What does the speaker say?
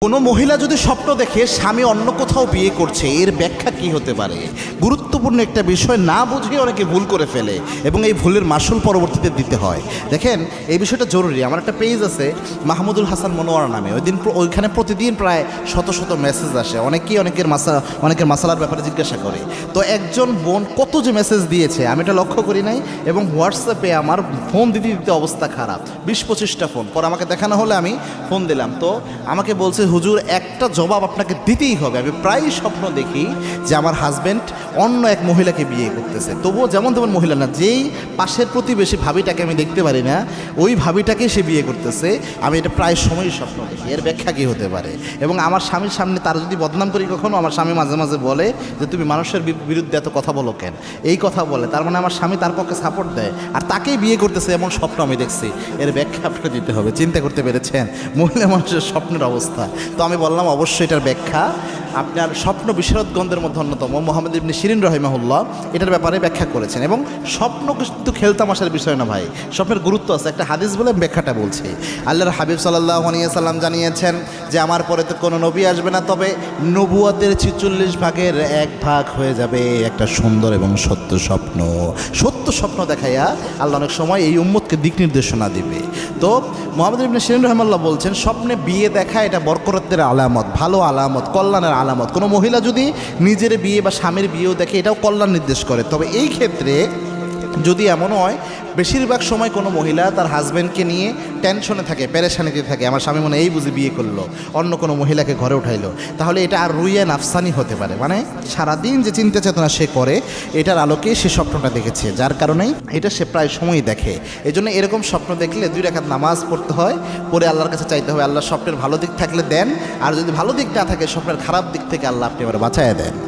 কোনো মহিলা যদি স্বপ্ন দেখে স্বামী অন্য কোথাও বিয়ে করছে, এর ব্যাখ্যা কি হতে পারে? গুরুত্বপূর্ণ একটা বিষয়, না বুঝে অনেকে ভুল করে ফেলে এবং এই ভুলের মাসুল পরবর্তীতে দিতে হয়। দেখেন, এই বিষয়টা জরুরি। আমার একটা পেজ আছে মাহমুদুল হাসান মনোয়ারা নামে, ওইখানে প্রতিদিন প্রায় শত শত মেসেজ আসে, অনেকের মাসালার ব্যাপারে জিজ্ঞাসা করে। তো একজন বোন কত যে মেসেজ দিয়েছে আমি এটা লক্ষ্য করি নাই, এবং হোয়াটসঅ্যাপে আমার ফোন দিতে দিতে অবস্থা খারাপ, 20-25টা ফোন। পরে আমাকে দেখানো হলে আমি ফোন দিলাম, তো আমাকে বলছে হুজুর একটা জবাব আপনাকে দিতেই হবে। আমি প্রায়ই স্বপ্ন দেখি যে আমার হাজব্যান্ড অন্য এক মহিলাকে বিয়ে করতেছে, তবুও যেমন তেমন মহিলা না, যেই পাশের প্রতিবেশী ভাবিটাকে আমি দেখতে পারি না ওই ভাবিটাকে সে বিয়ে করতেছে। আমি এটা প্রায় সময়ই স্বপ্ন দেখি। এর ব্যাখ্যা কী হতে পারে? এবং আমার স্বামীর সামনে তার যদি বদনাম করি কখনো, আমার স্বামী মাঝে মাঝে বলে যে তুমি মানুষের বিরুদ্ধে এত কথা বলো কেন, এই কথা বলে। তার মানে আমার স্বামী তার পক্ষে সাপোর্ট দেয় আর তাকেই বিয়ে করতেছে, এমন স্বপ্ন আমি দেখছি। এর ব্যাখ্যা আপনাকে দিতে হবে। চিন্তা করতে পেরেছেন মহিলা মানুষের স্বপ্নের অবস্থা? তো আমি বললাম অবশ্যই এটার ব্যাখ্যা আপনার স্বপ্ন বিশারদগণদের মধ্যে অন্যতম মোহাম্মদ ইবনে শিরিন রাহিমাহুল্লাহ এটার ব্যাপারে ব্যাখ্যা করেছেন। এবং স্বপ্ন কিন্তু খেলতামাশার বিষয় না ভাই, স্বপ্নের গুরুত্ব আছে। একটা হাদিস বলে ব্যাখ্যাটা বলছি। আল্লাহর হাবিব সাল্লাল্লাহু আলাইহি সাল্লাম জানিয়েছেন যে আমার পরে তো কোনো নবী আসবে না, তবে নবুয়তের 46 ভাগের 1 ভাগ হয়ে যাবে একটা সুন্দর এবং সত্য স্বপ্ন। সত্য স্বপ্ন দেখাইয়া আল্লাহ অনেক সময় এই উম্মতকে দিক নির্দেশনা দিবে। তো মোহাম্মদ ইবনে শিরিন রাহিমাহুল্লাহ বলছেন স্বপ্নে বিয়ে দেখা এটা বরকতের আলামত, ভালো আলামত, কল্যাণের আলামত। কোনো মহিলা যদি নিজের বিয়ে বা স্বামীর বিয়েও দেখে, এটাও কল্যাণ নির্দেশ করে। তবে এই ক্ষেত্রে যদি এমন হয়, বেশিরভাগ সময় কোনো মহিলা তার হাজব্যান্ডকে নিয়ে টেনশনে থাকে, পেরেশানিতে থাকে, আমার স্বামী মনে এই বুঝি বিয়ে করলো, অন্য কোনো মহিলাকে ঘরে উঠাইলো, তাহলে এটা আর রুইয়া নাফসানি হতে পারে। মানে সারাদিন যে চিন্তা চেতনা সে করে, এটার আলোকে সে স্বপ্নটা দেখেছে, যার কারণেই এটা সে প্রায় সময়ই দেখে। এই জন্য এরকম স্বপ্ন দেখলে 2 রাকাত নামাজ পড়তে হয়, পরে আল্লাহর কাছে চাইতে হবে আল্লাহ স্বপ্নের ভালো দিক থাকলে দেন, আর যদি ভালো দিক না থাকে স্বপ্নের খারাপ দিক থেকে আল্লাহ আপনি আবার বাঁচায় দেন।